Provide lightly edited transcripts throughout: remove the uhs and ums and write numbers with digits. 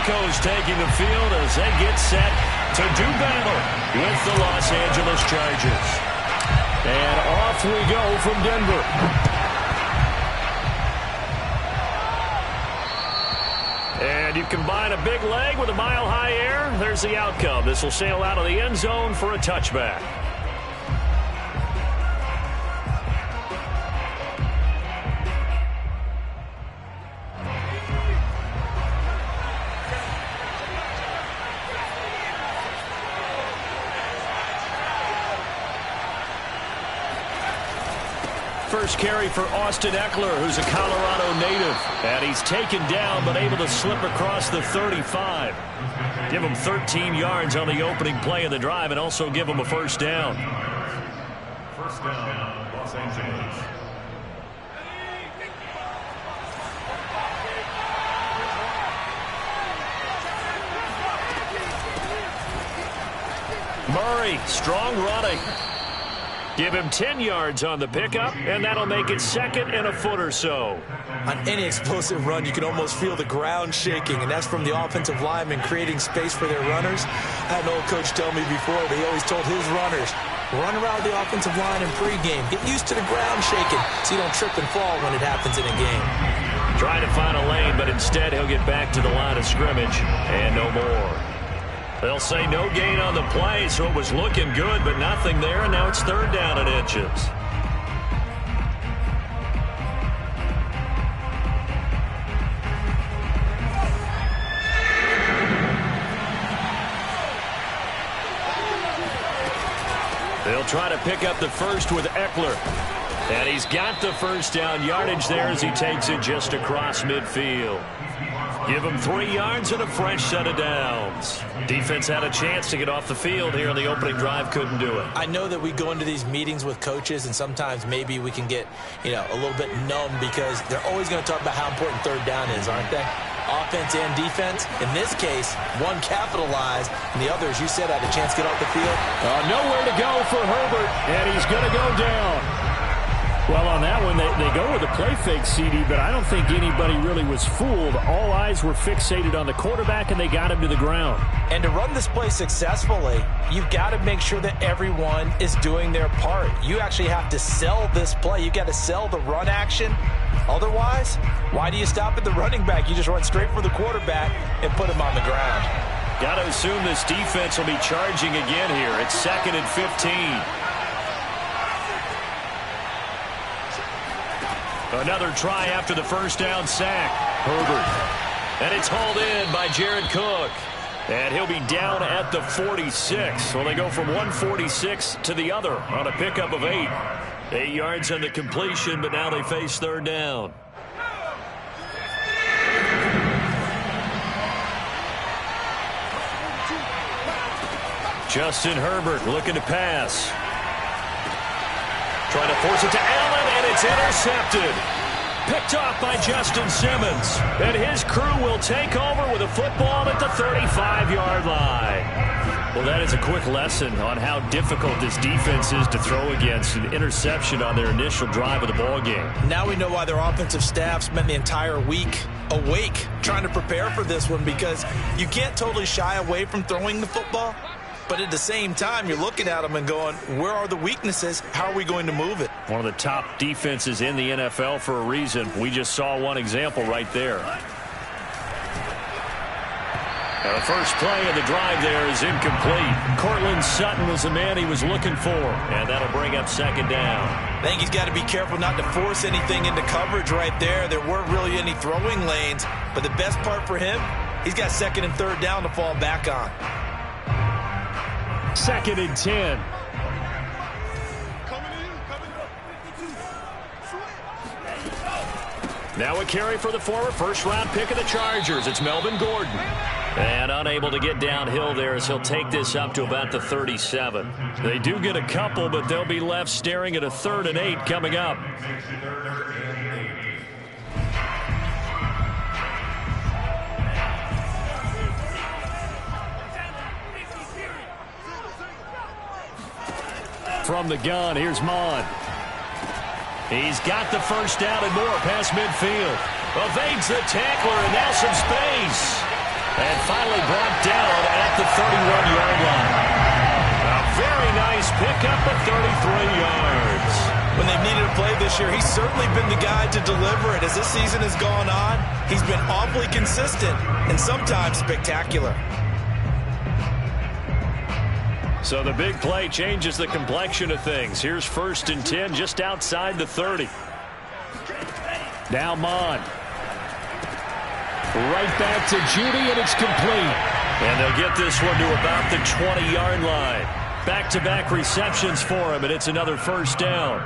Broncos taking the field as they get set to do battle with the Los Angeles Chargers. And off we go from Denver. And you combine a big leg with a mile-high air, there's the outcome. This will sail out of the end zone for a touchback. First carry for Austin Eckler, who's a Colorado native. And he's taken down, but able to slip across the 35. Give him 13 yards on the opening play of the drive and also give him a first down. First down, Los Angeles. Murray, strong running. Give him 10 yards on the pickup, and that'll make it second and a foot or so. On any explosive run, you can almost feel the ground shaking, and that's from the offensive linemen creating space for their runners. I had an old coach tell me before, he always told his runners, run around the offensive line in pregame. Get used to the ground shaking so you don't trip and fall when it happens in a game. Trying to find a lane, but instead he'll get back to the line of scrimmage, and no more. They'll say no gain on the play, so it was looking good, but nothing there, and now it's third down and inches. They'll try to pick up the first with Eckler. And he's got the first down yardage there as he takes it just across midfield. Give him 3 yards and a fresh set of downs. Defense had a chance to get off the field here on the opening drive, couldn't do it. I know that we go into these meetings with coaches, and sometimes maybe we can get, a little bit numb because they're always going to talk about how important third down is, aren't they? Offense and defense. In this case, one capitalized, and the other, as you said, had a chance to get off the field. Nowhere to go for Herbert, and he's going to go down. Well, on that one, they go with a play fake, CD, but I don't think anybody really was fooled. All eyes were fixated on the quarterback, and they got him to the ground. And to run this play successfully, you've got to make sure that everyone is doing their part. You actually have to sell this play. You've got to sell the run action. Otherwise, why do you stop at the running back? You just run straight for the quarterback and put him on the ground. Got to assume this defense will be charging again here. It's 2nd and 15. Another try after the first down sack. Herbert. And it's hauled in by Jared Cook. And he'll be down at the 46. So they go from 146 to the other on a pickup of 8. 8 yards on the completion, but now they face third down. Justin Herbert looking to pass. Trying to force it to Allen, and it's intercepted. Picked off by Justin Simmons. And his crew will take over with a football at the 35-yard line. Well, that is a quick lesson on how difficult this defense is to throw against. An interception on their initial drive of the ballgame. Now we know why their offensive staff spent the entire week awake trying to prepare for this one, because you can't totally shy away from throwing the football. But at the same time, you're looking at them and going, where are the weaknesses? How are we going to move it? One of the top defenses in the NFL for a reason. We just saw one example right there. Now the first play of the drive there is incomplete. Cortland Sutton was the man he was looking for, and that'll bring up second down. I think he's got to be careful not to force anything into coverage right there. There weren't really any throwing lanes, but the best part for him, he's got 2nd and 3rd down to fall back on. 2nd and 10. Now a carry for the former first-round pick of the Chargers. It's Melvin Gordon. And unable to get downhill there as he'll take this up to about the 37. They do get a couple, but they'll be left staring at a 3rd and 8 coming up. From the gun, here's Mon. He's got the first down and more past midfield. Evades the tackler, and now some space. And finally brought down at the 31-yard line. A very nice pickup of 33 yards. When they've needed a play this year, he's certainly been the guy to deliver it. As this season has gone on, he's been awfully consistent and sometimes spectacular. So the big play changes the complexion of things. Here's 1st and 10 just outside the 30. Now Mon. Right back to Judy, and it's complete. And they'll get this one to about the 20-yard line. Back-to-back receptions for him, and it's another 1st down.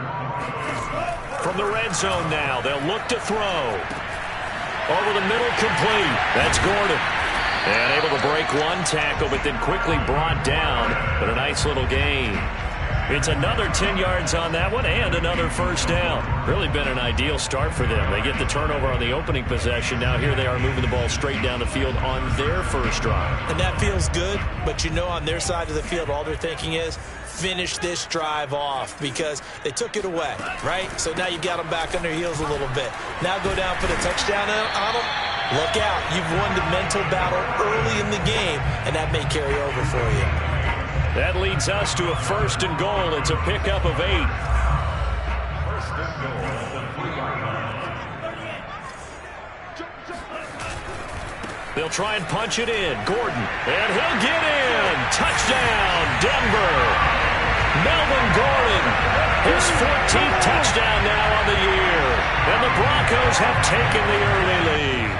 From the red zone now, they'll look to throw. Over the middle, complete. That's Gordon. And able to break one tackle, but then quickly brought down. But a nice little gain. It's another 10 yards on that one and another 1st down. Really been an ideal start for them. They get the turnover on the opening possession. Now here they are moving the ball straight down the field on their first drive. And that feels good, but you know on their side of the field all they're thinking is finish this drive off because they took it away, right? So now you got them back on their heels a little bit. Now go down for the touchdown on them. Look out. You've won the mental battle early in the game, and that may carry over for you. That leads us to a 1st and goal. It's a pickup of 8. 1st and goal at the 3-yard line. They'll try and punch it in. Gordon. And he'll get in. Touchdown, Denver. Melvin Gordon. His 14th touchdown now on the year. And the Broncos have taken the early lead.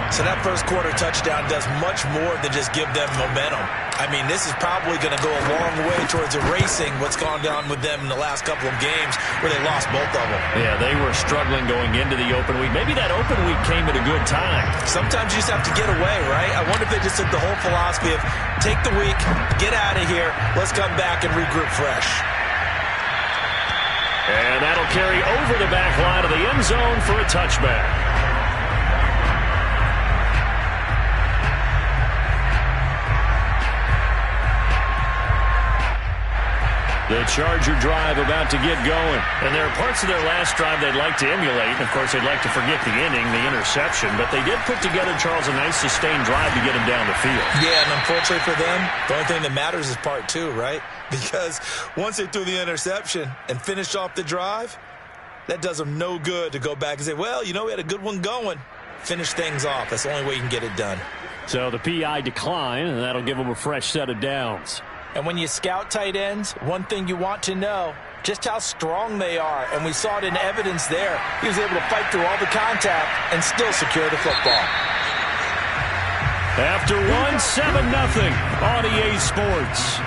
So that first quarter touchdown does much more than just give them momentum. I mean, this is probably going to go a long way towards erasing what's gone down with them in the last couple of games where they lost both of them. Yeah, they were struggling going into the open week. Maybe that open week came at a good time. Sometimes you just have to get away, right? I wonder if they just took the whole philosophy of take the week, get out of here, let's come back and regroup fresh. And that'll carry over the back line of the end zone for a touchback. The Charger drive about to get going. And there are parts of their last drive they'd like to emulate. Of course, they'd like to forget the inning, the interception. But they did put together, Charles, a nice sustained drive to get them down the field. Yeah, and unfortunately for them, the only thing that matters is part 2, right? Because once they threw the interception and finished off the drive, that does them no good to go back and say, well, you know, we had a good one going. Finish things off. That's the only way you can get it done. So the PI decline, and that'll give them a fresh set of downs. And when you scout tight ends, one thing you want to know, just how strong they are. And we saw it in evidence there. He was able to fight through all the contact and still secure the football. After 1-7-0 on EA Sports.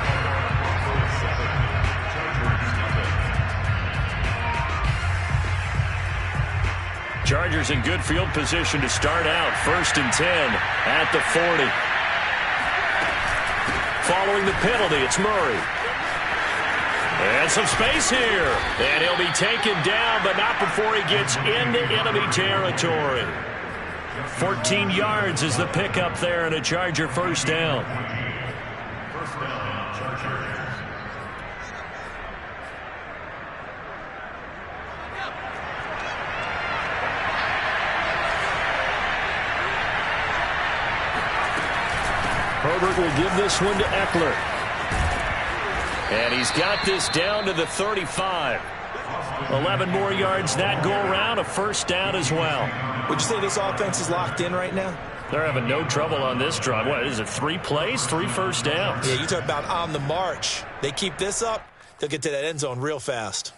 Chargers in good field position to start out. 1st and 10 at the 40. Following the penalty, it's Murray. And some space here. And he'll be taken down, but not before he gets into enemy territory. 14 yards is the pickup there, and a Charger 1st down. 1st down, Chargers. Herbert will give this one to Eckler. And he's got this down to the 35. 11 more yards that go around, a 1st down as well. Would you say this offense is locked in right now? They're having no trouble on this drive. What is it, 3 plays, 3 1st downs? Yeah, you talk about on the march. They keep this up, they'll get to that end zone real fast.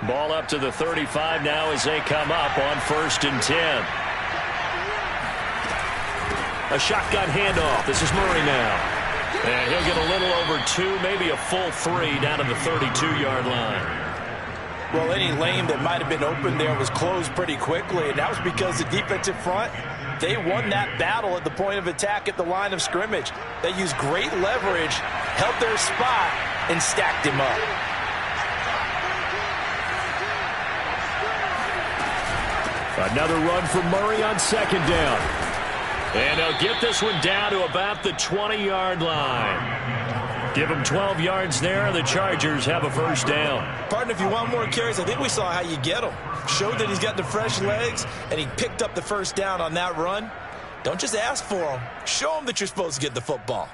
Ball up to the 35 now as they come up on 1st and 10. A shotgun handoff. This is Murray now. And he'll get a little over 2, maybe a full 3 down to the 32-yard line. Well, any lane that might have been open there was closed pretty quickly, and that was because the defensive front, they won that battle at the point of attack at the line of scrimmage. They used great leverage, held their spot, and stacked him up. Another run for Murray on 2nd down. And they'll get this one down to about the 20-yard line. Give him 12 yards there. The Chargers have a first down. Partner, if you want more carries, I think we saw how you get him. Showed that he's got the fresh legs, and he picked up the first down on that run. Don't just ask for him. Show him that you're supposed to get the football.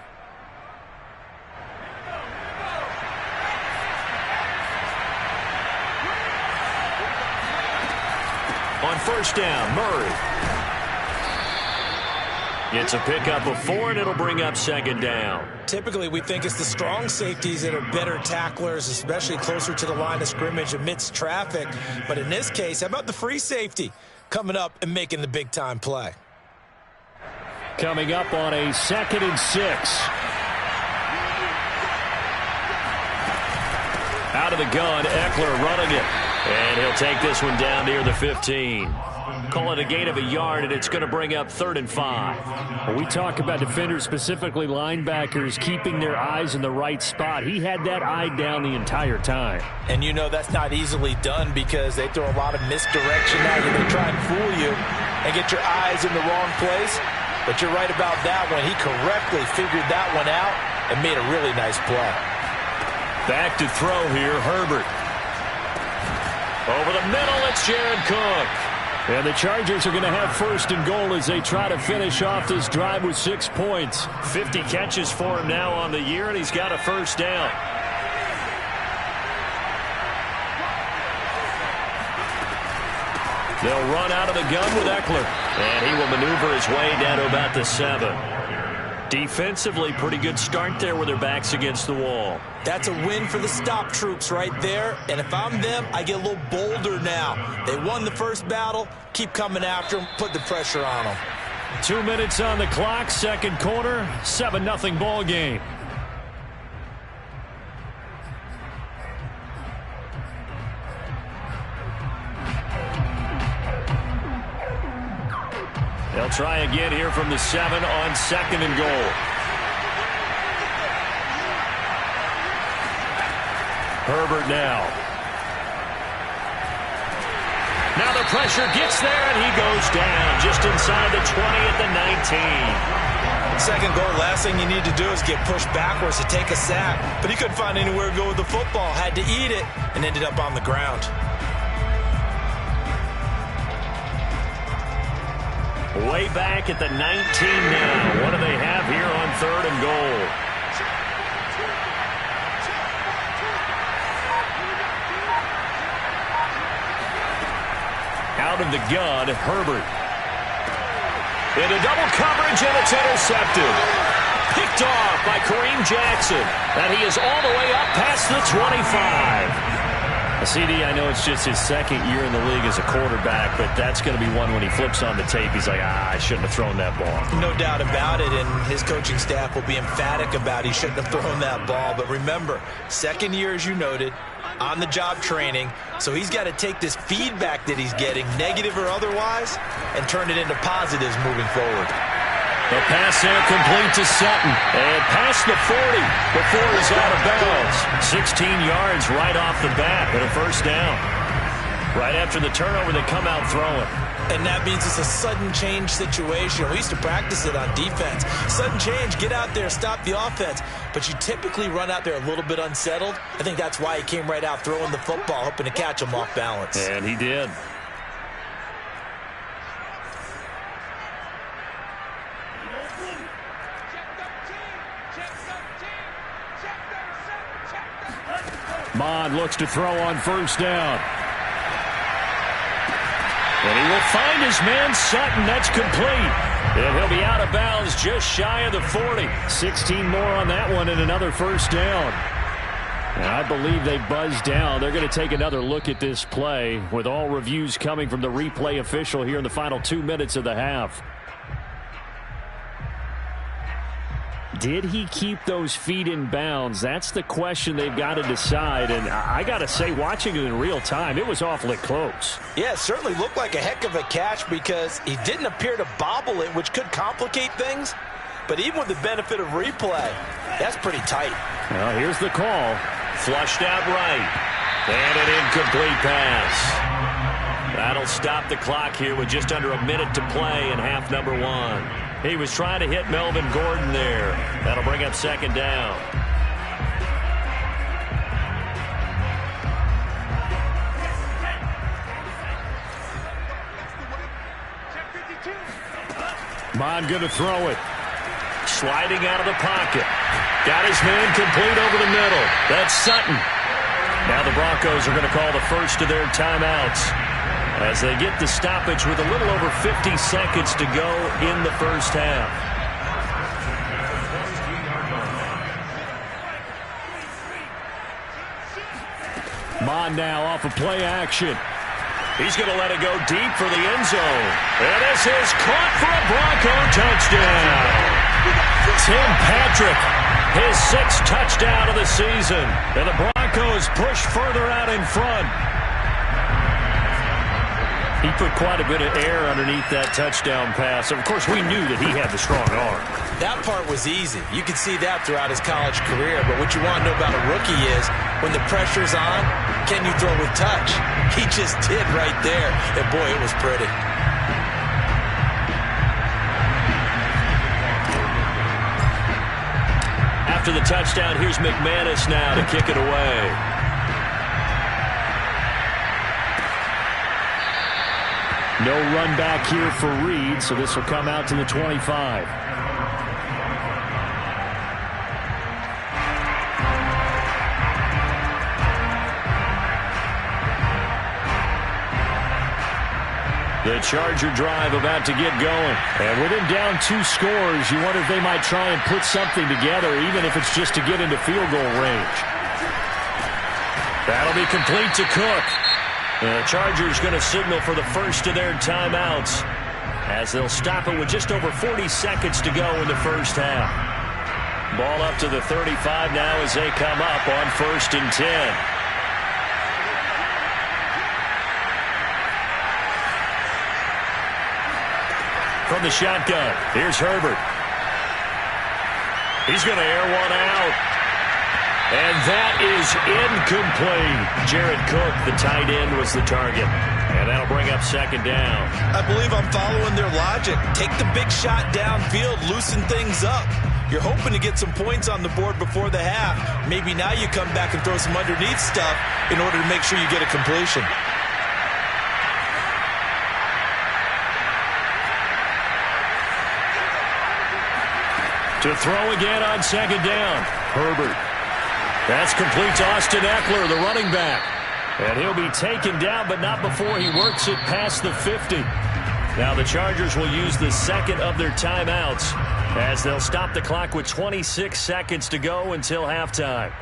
On first down, Murray. It's a pickup of 4, and it'll bring up second down. Typically, we think it's the strong safeties that are better tacklers, especially closer to the line of scrimmage amidst traffic. But in this case, how about the free safety coming up and making the big-time play? Coming up on a 2nd and 6. Out of the gun, Eckler running it. And he'll take this one down near the 15. Call it a gain of a yard, and it's going to bring up 3rd and 5. When we talk about defenders, specifically linebackers, keeping their eyes in the right spot, he had that eye down the entire time. And you know that's not easily done because they throw a lot of misdirection at you. They try and fool you and get your eyes in the wrong place. But you're right about that one. He correctly figured that one out and made a really nice play. Back to throw here, Herbert. Over the middle, it's Jared Cook. And the Chargers are going to have 1st and goal as they try to finish off this drive with 6 points. 50 catches for him now on the year, and he's got a first down. They'll run out of the gun with Eckler. And he will maneuver his way down to about the 7. Defensively, pretty good start there with their backs against the wall. That's a win for the stop troops right there. And if I'm them, I get a little bolder now. They won the first battle. Keep coming after them. Put the pressure on them. 2 minutes on the clock, 2nd quarter, 7-0 ball game. They'll try again here from the 7 on 2nd and goal. Herbert now. Now the pressure gets there, and he goes down just inside the 20 at the 19. 2nd goal, last thing you need to do is get pushed backwards to take a sack. But he couldn't find anywhere to go with the football. Had to eat it and ended up on the ground. Way back at the 19 now. What do they have here on 3rd and goal? Out of the gun, Herbert. Into double coverage, and it's intercepted. Picked off by Kareem Jackson. And he is all the way up past the 25. CD, I know it's just his 2nd year in the league as a quarterback, but that's going to be one when he flips on the tape. He's like, I shouldn't have thrown that ball. No doubt about it, and his coaching staff will be emphatic about he shouldn't have thrown that ball. But remember, 2nd year, as you noted, on-the-job training, so he's got to take this feedback that he's getting, negative or otherwise, and turn it into positives moving forward. The pass there complete to Sutton. And past the 40 before he's out of bounds. 16 yards right off the bat and a first down. Right after the turnover, they come out throwing. And that means it's a sudden change situation. We used to practice it on defense. Sudden change, get out there, stop the offense. But you typically run out there a little bit unsettled. I think that's why he came right out throwing the football, hoping to catch him off balance. And he did. Mond looks to throw on first down. And he will find his man Sutton. That's complete. And he'll be out of bounds just shy of the 40. 16 more on that one and another first down. And I believe they buzzed down. They're going to take another look at this play with all reviews coming from the replay official here in the final 2 minutes of the half. Did he keep those feet in bounds? That's the question they've got to decide. And I got to say, watching it in real time, it was awfully close. Yeah, it certainly looked like a heck of a catch because he didn't appear to bobble it, which could complicate things. But even with the benefit of replay, that's pretty tight. Well, here's the call. Flushed out right. And an incomplete pass. That'll stop the clock here with just under a minute to play in half number 1. He was trying to hit Melvin Gordon there. That'll bring up second down. Mond going to throw it. Sliding out of the pocket. Got his man complete over the middle. That's Sutton. Now the Broncos are going to call the first of their timeouts as they get the stoppage with a little over 50 seconds to go in the first half. Mond now off of play action. He's going to let it go deep for the end zone. And this is caught for a Bronco touchdown. Tim Patrick, his 6th touchdown of the season. And the Broncos push further out in front. He put quite a bit of air underneath that touchdown pass. Of course, we knew that he had the strong arm. That part was easy. You could see that throughout his college career. But what you want to know about a rookie is when the pressure's on, can you throw with touch? He just did right there. And, boy, it was pretty. After the touchdown, here's McManus now to kick it away. No run back here for Reed, so this will come out to the 25. The Charger drive about to get going. And with him down 2 scores, you wonder if they might try and put something together, even if it's just to get into field goal range. That'll be complete to Cook. The Chargers going to signal for the first of their timeouts as they'll stop it with just over 40 seconds to go in the first half. Ball up to the 35 now as they come up on 1st and 10. From the shotgun, here's Herbert. He's going to air one out. And that is incomplete. Jared Cook, the tight end, was the target. And that'll bring up 2nd down. I believe I'm following their logic. Take the big shot downfield, loosen things up. You're hoping to get some points on the board before the half. Maybe now you come back and throw some underneath stuff in order to make sure you get a completion. To throw again on 2nd down. Herbert. That's complete to Austin Eckler, the running back. And he'll be taken down, but not before he works it past the 50. Now the Chargers will use the 2nd of their timeouts as they'll stop the clock with 26 seconds to go until halftime.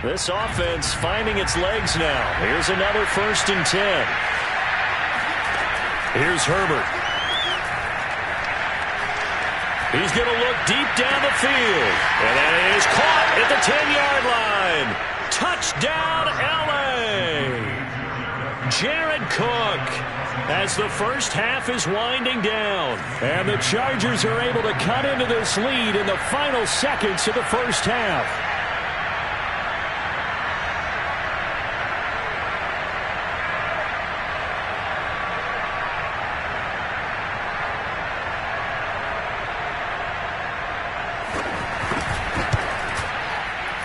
This offense finding its legs now. Here's another 1st and 10. Here's Herbert. He's going to look deep down the field. And that is caught at the 10-yard line. Touchdown, L.A. Jared Cook as the first half is winding down. And the Chargers are able to cut into this lead in the final seconds of the first half.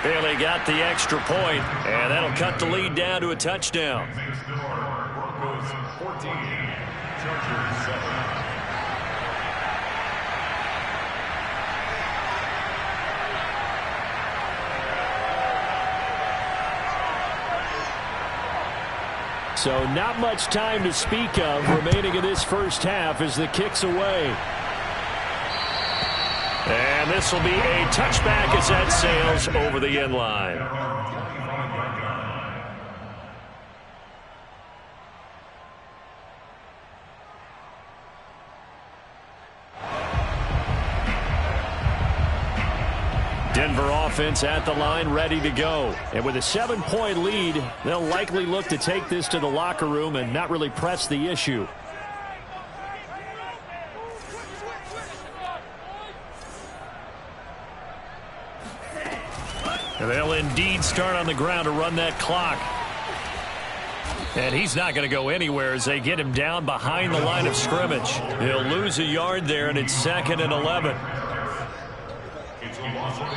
Well, they got the extra point, and that'll cut the lead down to a touchdown. Broncos 14, Chargers 7. So not much time to speak of remaining in this first half as the kick's away. And this will be a touchback as that sails over the end line. Denver offense at the line, ready to go. And with a 7-point lead, they'll likely look to take this to the locker room and not really press the issue. And they'll indeed start on the ground to run that clock. And he's not going to go anywhere as they get him down behind the line of scrimmage. He'll lose a yard there, and it's 2nd and 11. It's a loss of the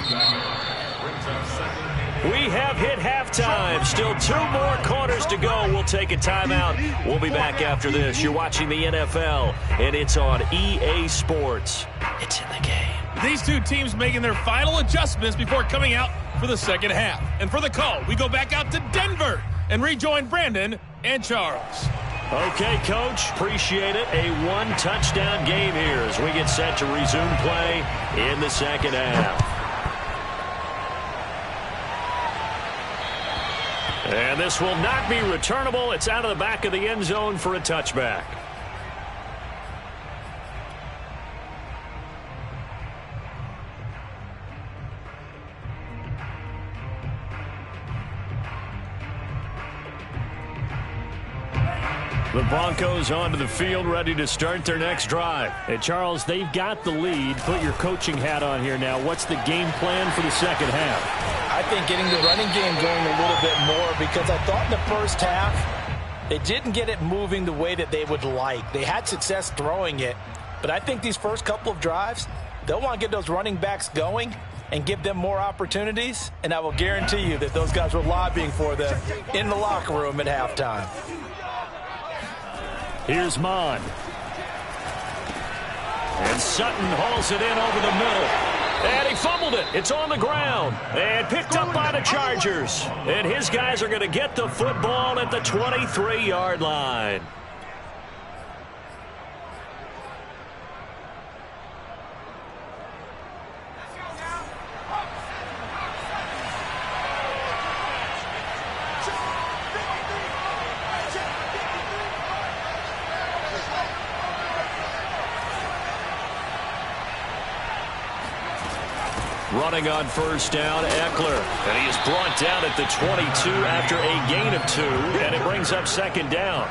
brings up 2nd and We have hit halftime. Still 2 more quarters to go. We'll take a timeout. We'll be back after this. You're watching the NFL, and it's on EA Sports. It's in the game. These two teams making their final adjustments before coming out for the second half. And for the call, we go back out to Denver and rejoin Brandon and Charles. Okay, Coach. Appreciate it. A 1-touchdown game here as we get set to resume play in the second half. And this will not be returnable. It's out of the back of the end zone for a touchback. The Broncos onto the field, ready to start their next drive. And Charles, they've got the lead. Put your coaching hat on here now. What's the game plan for the second half? I think getting the running game going a little bit more, because I thought in the first half they didn't get it moving the way that they would like. They had success throwing it, but I think these first couple of drives, they'll want to get those running backs going and give them more opportunities, and I will guarantee you that those guys were lobbying for them in the locker room at halftime. Here's Mon. And Sutton hauls it in over the middle. And he fumbled it. It's on the ground. And picked up by the Chargers. And his guys are going to get the football at the 23-yard line. Running on first down, Eckler. And he is brought down at the 22 after a gain of 2. And it brings up second down.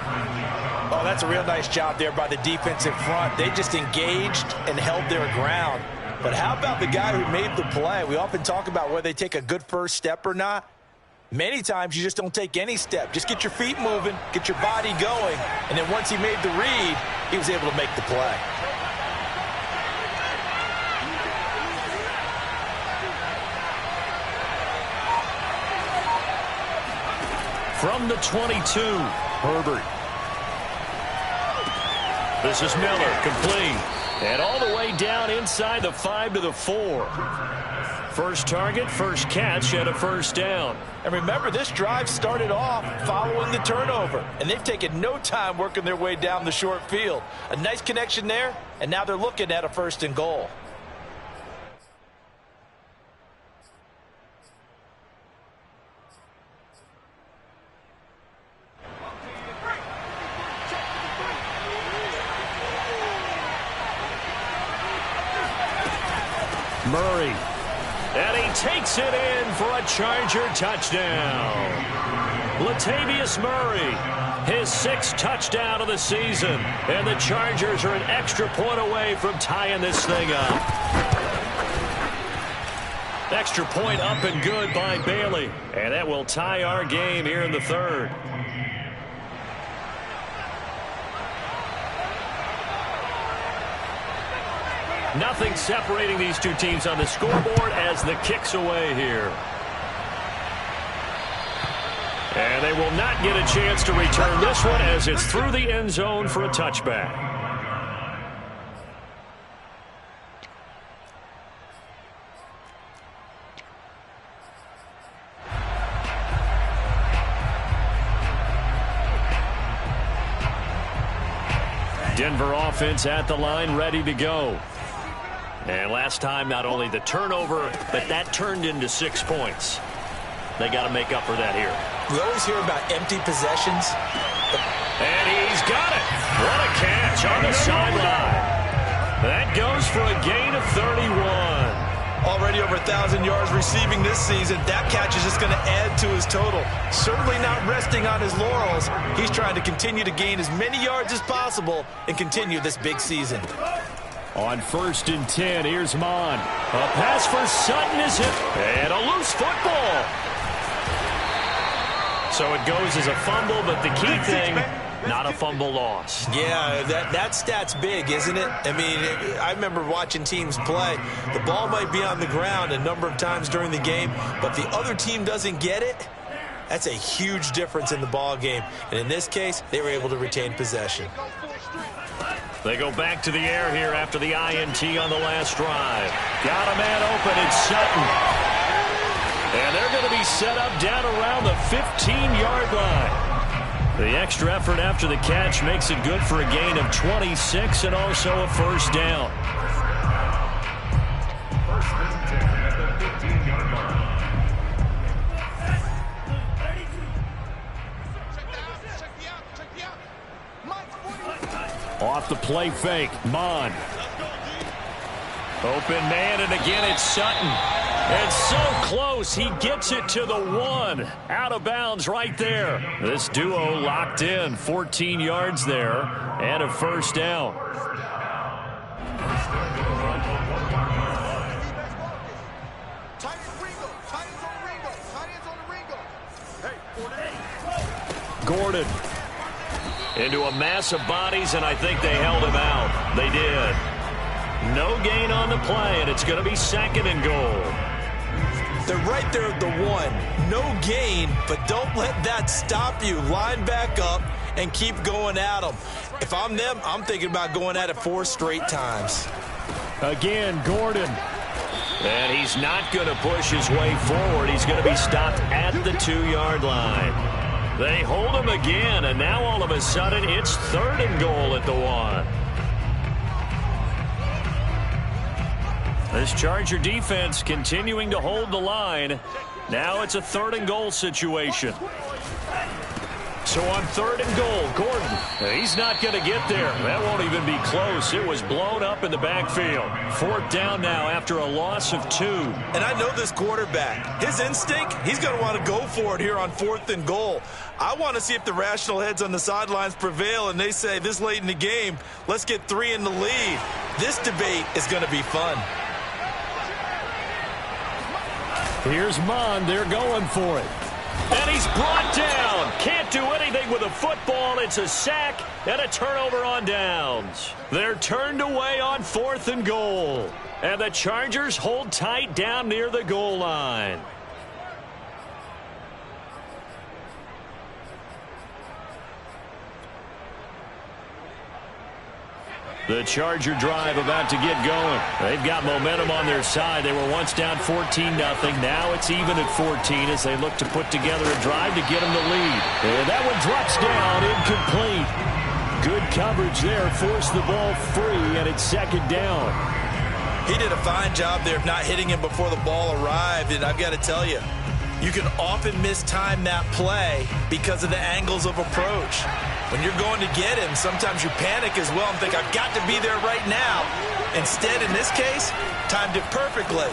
Oh, that's a real nice job there by the defensive front. They just engaged and held their ground. But how about the guy who made the play? We often talk about whether they take a good first step or not. Many times you just don't take any step. Just get your feet moving, get your body going. And then once he made the read, he was able to make the play. From the 22, Herbert. This is Miller, complete. And all the way down inside the 5 to the 4. First target, first catch, and a first down. And remember, this drive started off following the turnover. And they've taken no time working their way down the short field. A nice connection there, and now they're looking at a 1st and goal. Murray. And he takes it in for a Charger touchdown. Latavius Murray, his 6th touchdown of the season. And the Chargers are an extra point away from tying this thing up. Extra point up and good by Bailey. And that will tie our game here in the 3rd. Nothing separating these two teams on the scoreboard as the kick's away here. And they will not get a chance to return this one as it's through the end zone for a touchback. Denver offense at the line, ready to go. And last time, not only the turnover, but that turned into 6 points. They got to make up for that here. We always hear about empty possessions. And he's got it. What a catch on the sideline. That goes for a gain of 31. Already over 1,000 yards receiving this season. That catch is just going to add to his total. Certainly not resting on his laurels. He's trying to continue to gain as many yards as possible and continue this big season. On 1st and 10, here's Mon. A pass for Sutton is hit. And a loose football. So it goes as a fumble, but the key thing, not a fumble loss. Yeah, that stat's big, isn't it? I mean, I remember watching teams play. The ball might be on the ground a number of times during the game, but the other team doesn't get it. That's a huge difference in the ball game. And in this case, they were able to retain possession. They go back to the air here after the INT on the last drive. Got a man open. It's Sutton. And they're going to be set up down around the 15-yard line. The extra effort after the catch makes it good for a gain of 26 and also a first down. First and 10 at the 15-yard line. Off the play fake, Mon. Open man, and again it's Sutton. And so close, he gets it to the 1. Out of bounds right there. This duo locked in, 14 yards there, and a first down. Gordon into a mass of bodies, and I think they held him out. They did. No gain on the play, and it's going to be second and goal. They're right there at the 1. No gain, but don't let that stop you. Line back up and keep going at them. If I'm them, I'm thinking about going at it 4 straight times. Again, Gordon. And he's not going to push his way forward. He's going to be stopped at the 2-yard line. They hold him again, and now all of a sudden it's third and goal at the 1. This Charger defense continuing to hold the line. Now it's a third and goal situation. So on third and goal, Gordon, he's not going to get there. That won't even be close. It was blown up in the backfield. Fourth down now after a loss of 2. And I know this quarterback. His instinct, he's going to want to go for it here on fourth and goal. I want to see if the rational heads on the sidelines prevail and they say this late in the game, let's get 3 in the lead. This debate is going to be fun. Here's Mon. They're going for it. And he's brought down. Can't do anything with a football. It's a sack and a turnover on downs. They're turned away on fourth and goal. And the Chargers hold tight down near the goal line. The Charger drive about to get going. They've got momentum on their side. They were once down 14-0. Now it's even at 14 as they look to put together a drive to get them the lead. And that one drops down, incomplete. Good coverage there. Forced the ball free, and it's second down. He did a fine job there of not hitting him before the ball arrived, and I've got to tell you, you can often mistime that play because of the angles of approach. When you're going to get him, sometimes you panic as well and think, I've got to be there right now. Instead, in this case, timed it perfectly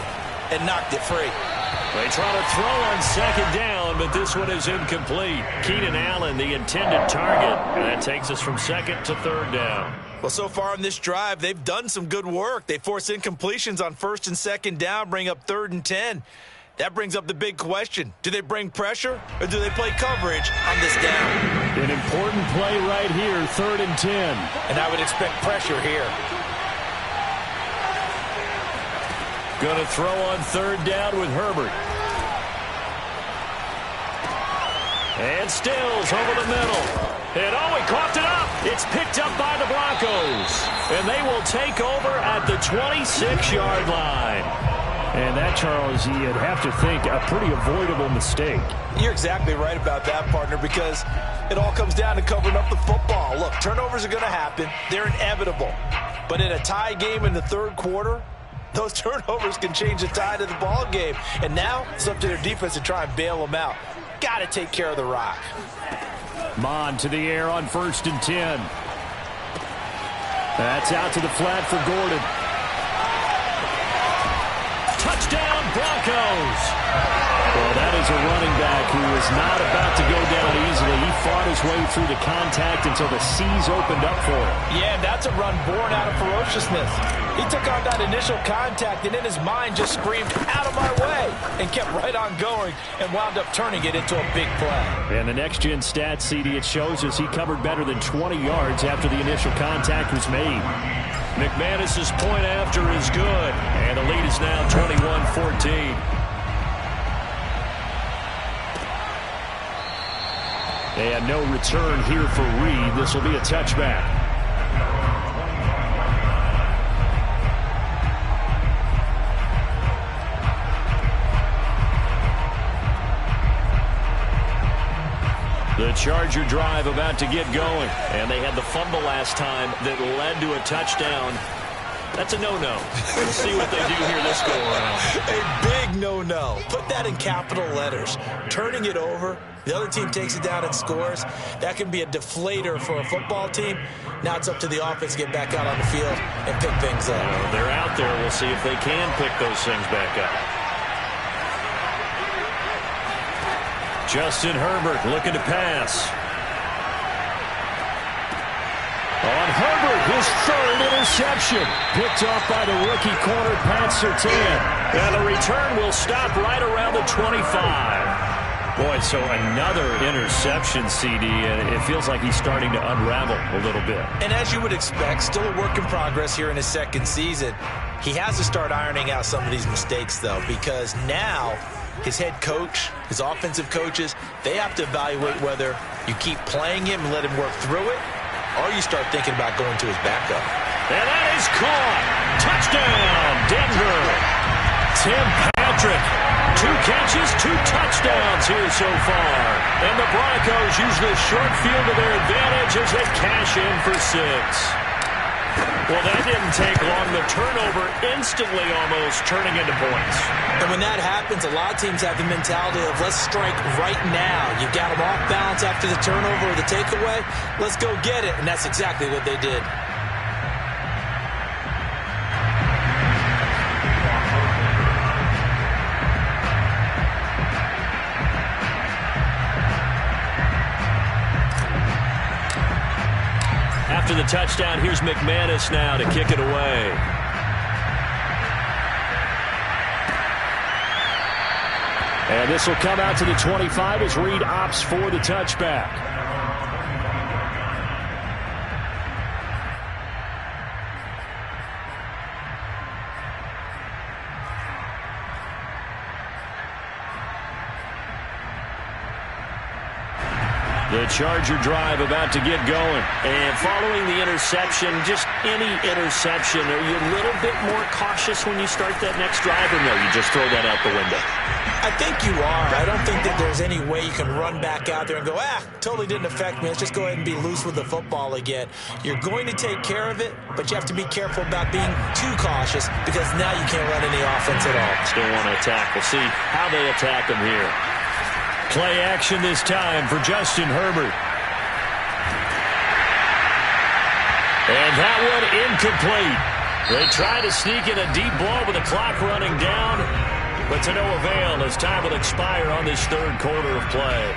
and knocked it free. They try to throw on second down, but this one is incomplete. Keenan Allen, the intended target, and that takes us from second to third down. Well, so far in this drive, they've done some good work. They force incompletions on first and second down, bring up 3rd and 10. That brings up the big question. Do they bring pressure or do they play coverage on this down? An important play right here, 3rd and 10. And I would expect pressure here. Going to throw on third down with Herbert. And Stills over the middle. And oh, he coughed it up. It's picked up by the Broncos. And they will take over at the 26-yard line. And that, Charles, you'd have to think a pretty avoidable mistake. You're exactly right about that, partner, because it all comes down to covering up the football. Look, turnovers are going to happen. They're inevitable. But in a tie game in the third quarter, those turnovers can change the tide of the ball game. And now it's up to their defense to try and bail them out. Got to take care of the rock. Mon to the air on 1st and 10. That's out to the flat for Gordon. Touchdown, Broncos. Well, that is a running back who is not about to go down easily. He fought his way through the contact until the seas opened up for him. Yeah, that's a run born out of ferociousness. He took on that initial contact and in his mind just screamed, "Out of my way," and kept right on going and wound up turning it into a big play. And the next-gen stats, CD, it shows us he covered better than 20 yards after the initial contact was made. McManus's point after is good, and the lead is now 21-14. And no return here for Reed. This will be a touchback. The Charger drive about to get going. And they had the fumble last time that led to a touchdown. That's a no-no. We'll see what they do here this go-around. A big no-no. Put that in capital letters. Turning it over, the other team takes it down and scores. That can be a deflator for a football team. Now it's up to the offense to get back out on the field and pick things up. Well, they're out there. We'll see if they can pick those things back up. Justin Herbert looking to pass. On Herbert, his third interception. Picked off by the rookie corner, Pat Surtain. And the return will stop right around the 25. Boy, so another interception, CD, and it feels like he's starting to unravel a little bit. And as you would expect, still a work in progress here in his second season. He has to start ironing out some of these mistakes, though, because now his head coach, his offensive coaches, they have to evaluate whether you keep playing him and let him work through it, or you start thinking about going to his backup. And that is caught. Touchdown, Denver. Tim Patrick. 2 catches, 2 touchdowns here so far. And the Broncos use the short field to their advantage as they cash in for 6. Well, that didn't take long. The turnover instantly almost turning into points. And when that happens, a lot of teams have the mentality of let's strike right now. You've got them off balance after the turnover or the takeaway. Let's go get it. And that's exactly what they did. After the touchdown, here's McManus now to kick it away. And this will come out to the 25 as Reed opts for the touchback. The Charger drive about to get going. And following the interception, just any interception, are you a little bit more cautious when you start that next drive, or no, you just throw that out the window? I think you are. I don't think that there's any way you can run back out there and go, totally didn't affect me. Let's just go ahead and be loose with the football again. You're going to take care of it, but you have to be careful about being too cautious because now you can't run any offense at all. Still want to attack. We'll see how they attack them here. Play action this time for Justin Herbert. And that one incomplete. They try to sneak in a deep ball with the clock running down, but to no avail as time will expire on this third quarter of play.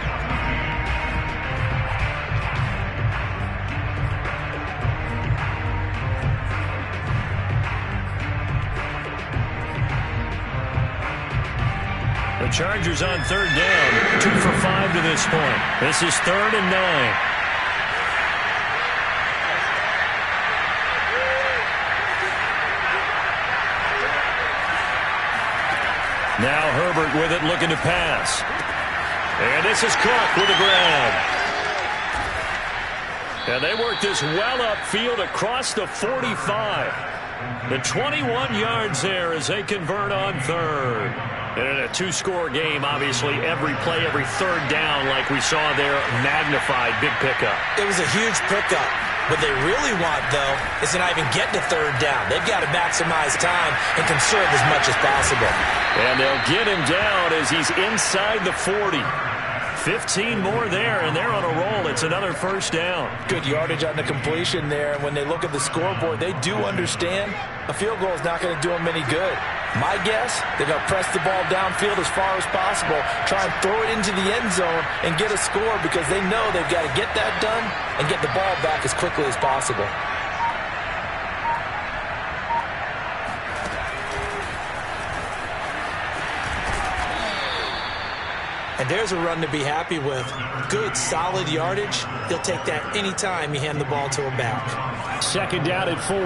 The Chargers on third down, 2 for 5 to this point. This is 3rd and 9. Now Herbert with it, looking to pass. And this is Cook with a grab. And they work this well upfield across the 45. The 21 yards there as they convert on third. And in a 2-score game, obviously, every play, every third down, like we saw there, magnified, big pickup. It was a huge pickup. What they really want, though, is to not even get to third down. They've got to maximize time and conserve as much as possible. And they'll get him down as he's inside the 40. 15 more there, and they're on a roll. It's another first down. Good yardage on the completion there. And when they look at the scoreboard, they do understand a field goal is not going to do them any good. My guess, they're going to press the ball downfield as far as possible, try and throw it into the end zone and get a score because they know they've got to get that done and get the ball back as quickly as possible. And there's a run to be happy with. Good, solid yardage. He'll take that anytime you hand the ball to him back. Second down at 4.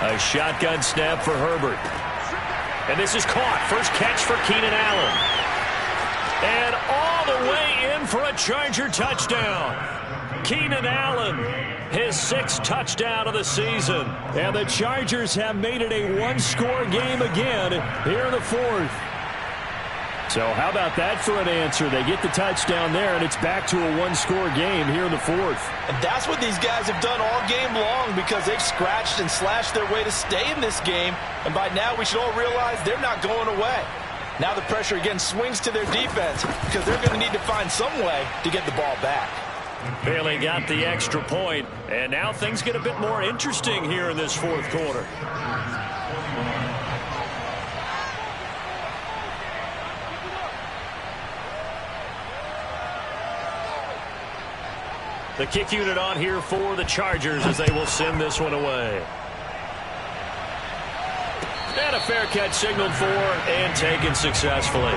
A shotgun snap for Herbert. And this is caught. First catch for Keenan Allen. And all the way in for a Charger touchdown. Keenan Allen, his 6th touchdown of the season. And the Chargers have made it a one-score game again here in the 4th. So how about that for an answer? They get the touchdown there, and it's back to a one-score game here in the 4th. And that's what these guys have done all game long because they've scratched and slashed their way to stay in this game. And by now, we should all realize they're not going away. Now the pressure again swings to their defense because they're going to need to find some way to get the ball back. Bailey got the extra point, and now things get a bit more interesting here in this 4th quarter. The kick unit on here for the Chargers as they will send this one away. And a fair catch signaled for and taken successfully.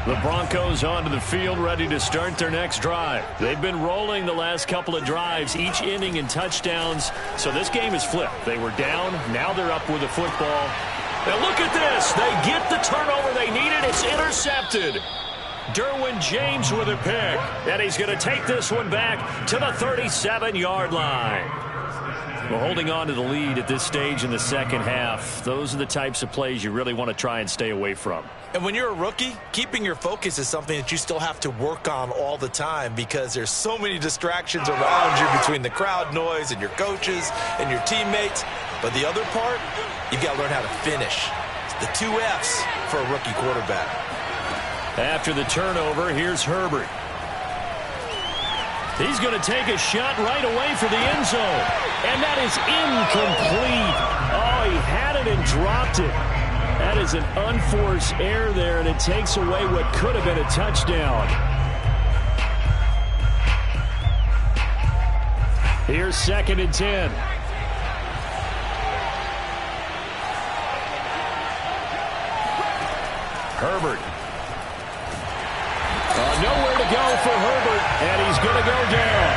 The Broncos onto the field, ready to start their next drive. They've been rolling the last couple of drives, each inning in touchdowns. So this game is flipped. They were down, now they're up with the football. And look at this. They get the turnover they needed. It's intercepted. Derwin James with a pick. And he's going to take this one back to the 37-yard line. Well, holding on to the lead at this stage in the second half, those are the types of plays you really want to try and stay away from. And when you're a rookie, keeping your focus is something that you still have to work on all the time because there's so many distractions around you between the crowd noise and your coaches and your teammates. But the other part, you've got to learn how to finish. It's the 2 F's for a rookie quarterback. After the turnover, here's Herbert. He's going to take a shot right away for the end zone. And that is incomplete. Oh, he had it and dropped it. That is an unforced error there, and it takes away what could have been a touchdown. Here's 2nd and 10. Herbert. Nowhere to go for Herbert, and he's going to go down.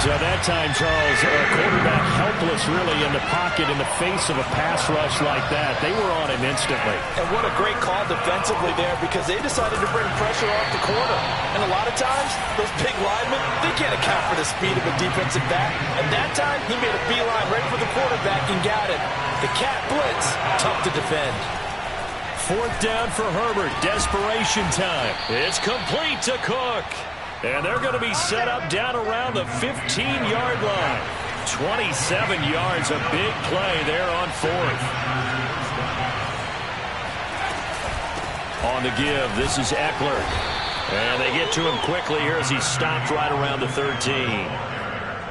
So that time, Charles, a quarterback helpless really in the pocket in the face of a pass rush like that. They were on him instantly. And what a great call defensively there because they decided to bring pressure off the corner. And a lot of times, those big linemen, they can't account for the speed of a defensive back. And that time, he made a beeline right for the quarterback and got it. The cat blitz, tough to defend. 4th down for Herbert. Desperation time. It's complete to Cook. And they're going to be set up down around the 15-yard line. 27 yards, a big play there on 4th. On the give, this is Eckler. And they get to him quickly here as he stopped right around the 13.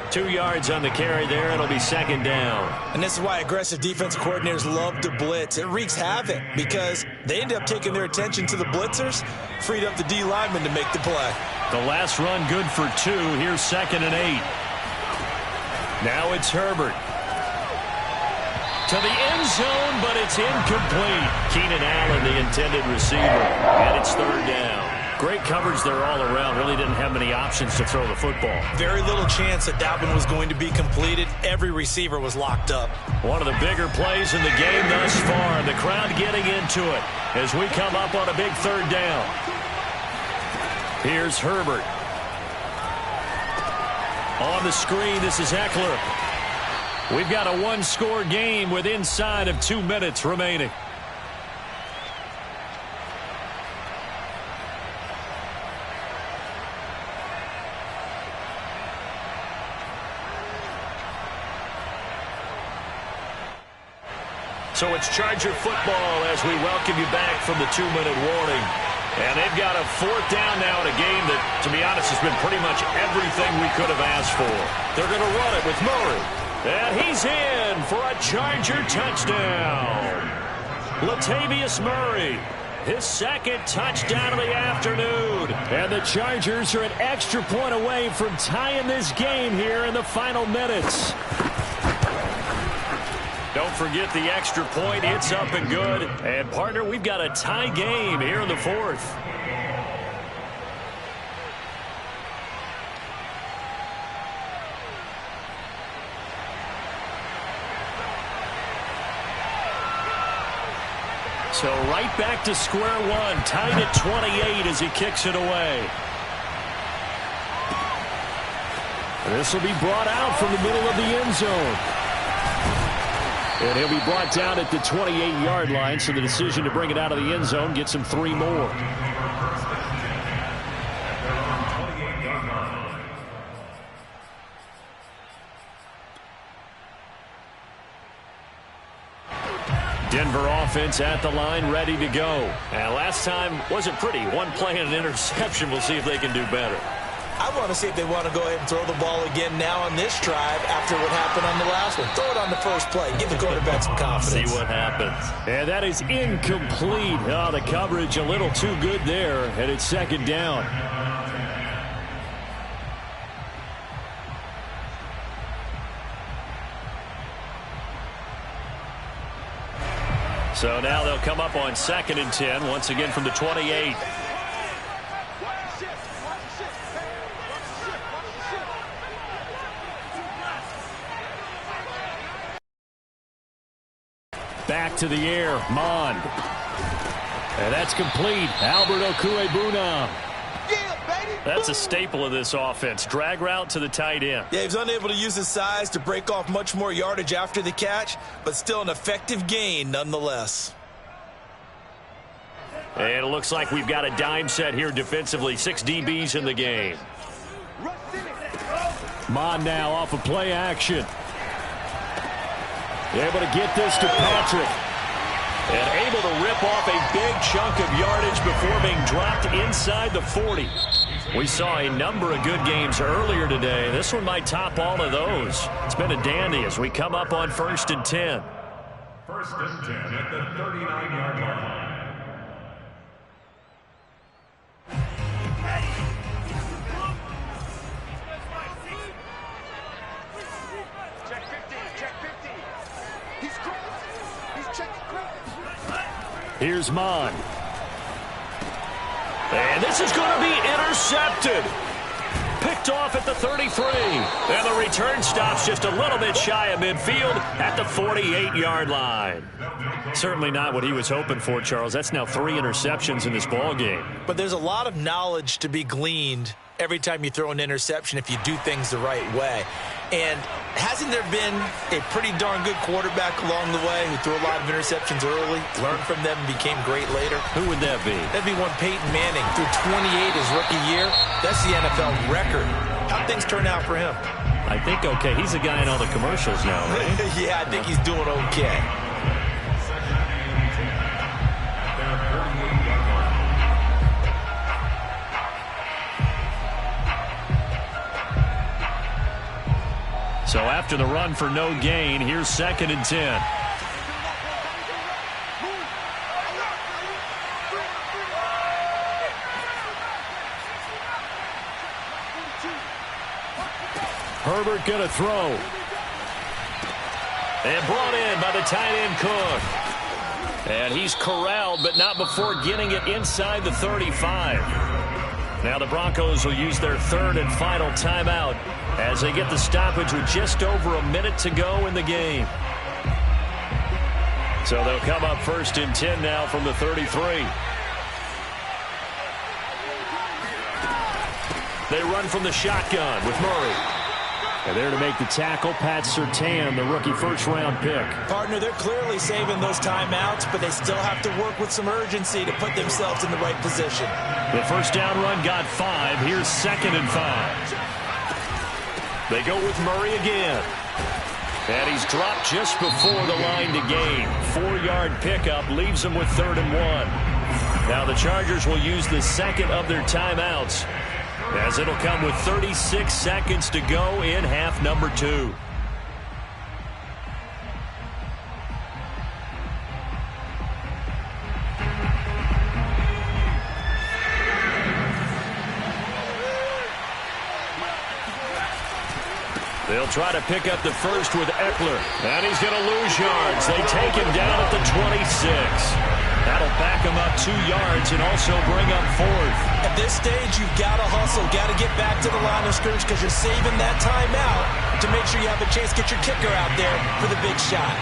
2 yards on the carry there. It'll be 2nd down. And this is why aggressive defense coordinators love to blitz. It wreaks havoc because they end up taking their attention to the blitzers, freed up the D lineman to make the play. The last run good for 2. Here's 2nd and 8. Now it's Herbert. To the end zone, but it's incomplete. Keenan Allen, the intended receiver. And it's 3rd down. Great coverage there all around. Really didn't have many options to throw the football. Very little chance that one was going to be completed. Every receiver was locked up. One of the bigger plays in the game thus far. The crowd getting into it as we come up on a big 3rd down. Here's Herbert. On the screen, this is Eckler. We've got a one-score game with inside of 2 minutes remaining. So it's Charger football as we welcome you back from the 2-minute warning. And they've got a 4th down now in a game that, to be honest, has been pretty much everything we could have asked for. They're going to run it with Murray. And he's in for a Charger touchdown. Latavius Murray, his 2nd touchdown of the afternoon. And the Chargers are an extra point away from tying this game here in the final minutes. Don't forget the extra point. It's up and good. And, partner, we've got a tie game here in the 4th. So right back to square one. Tied at 28 as he kicks it away. This will be brought out from the middle of the end zone. And he'll be brought down at the 28-yard line, so the decision to bring it out of the end zone gets him 3 more. Denver offense at the line, ready to go. And last time wasn't pretty. One play and an interception. We'll see if they can do better. I want to see if they want to go ahead and throw the ball again now on this drive after what happened on the last one. Throw it on the first play. Give the quarterback some confidence. See what happens. And that is incomplete. Oh, the coverage a little too good there, and it's 2nd down. So now they'll come up on 2nd and 10, once again from the 28. Back to the air, Mond. And that's complete. Albert Okuebuna. That's a staple of this offense. Drag route to the tight end. Yeah, he was unable to use his size to break off much more yardage after the catch, but still an effective gain nonetheless. And it looks like we've got a dime set here defensively. 6 DBs in the game. Mond now off of play action. Able to get this to Patrick. And able to rip off a big chunk of yardage before being dropped inside the 40. We saw a number of good games earlier today. This one might top all of those. It's been a dandy as we come up on 1st and 10. 1st and 10 at the 39-yard line. Here's Mond. And this is going to be intercepted. Picked off at the 33. And the return stops just a little bit shy of midfield at the 48-yard line. Certainly not what he was hoping for, Charles. That's now 3 interceptions in this ball game. But there's a lot of knowledge to be gleaned every time you throw an interception if you do things the right way. And hasn't there been a pretty darn good quarterback along the way who threw a lot of interceptions early, learned from them, and became great later? Who would that be? That'd be one Peyton Manning. Threw 28 his rookie year. That's the NFL record. How'd things turn out for him? I think okay. He's a guy in all the commercials now, right? Yeah, I think he's doing okay. So after the run for no gain, here's 2nd and 10. Herbert going to throw. And brought in by the tight end Cook. And he's corralled, but not before getting it inside the 35. Now the Broncos will use their 3rd and final timeout as they get the stoppage with just over a minute to go in the game. So they'll come up 1st and 10 now from the 33. They run from the shotgun with Murray. And there to make the tackle, Pat Surtain, the rookie 1st-round pick. Partner, they're clearly saving those timeouts, but they still have to work with some urgency to put themselves in the right position. The 1st down run got 5. Here's 2nd and 5. They go with Murray again. And he's dropped just before the line to gain. 4-yard pickup leaves him with 3rd and 1. Now the Chargers will use the second of their timeouts, as it'll come with 36 seconds to go in half number 2. They'll try to pick up the first with Eckler. And he's going to lose yards. They take him down at the 26. That'll back him up 2 yards and also bring up 4th. At this stage, you've got to hustle. Got to get back to the line of scrimmage because you're saving that timeout to make sure you have a chance to get your kicker out there for the big shot.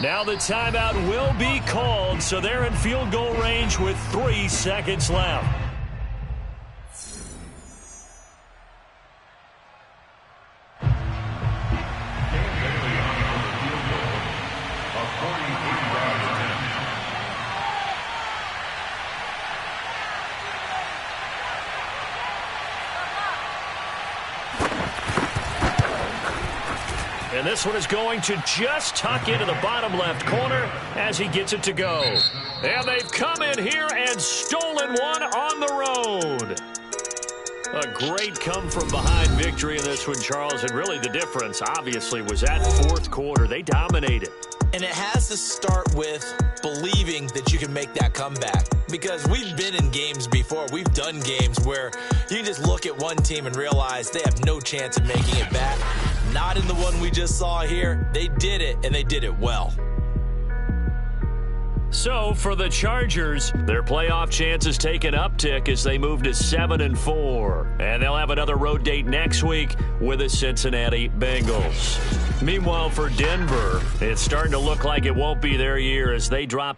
Now the timeout will be called, so they're in field goal range with 3 seconds left. And this one is going to just tuck into the bottom left corner as he gets it to go. And they've come in here and stolen one on the road. A great come-from-behind victory in this one, Charles. And really the difference, obviously, was that 4th quarter. They dominated. And it has to start with believing that you can make that comeback. Because we've been in games before. We've done games where you just look at one team and realize they have no chance of making it back. Not in the one we just saw here. They did it, and they did it well. So for the Chargers, their playoff chances take an uptick as they move to 7-4. And they'll have another road date next week with the Cincinnati Bengals. Meanwhile, for Denver, it's starting to look like it won't be their year as they drop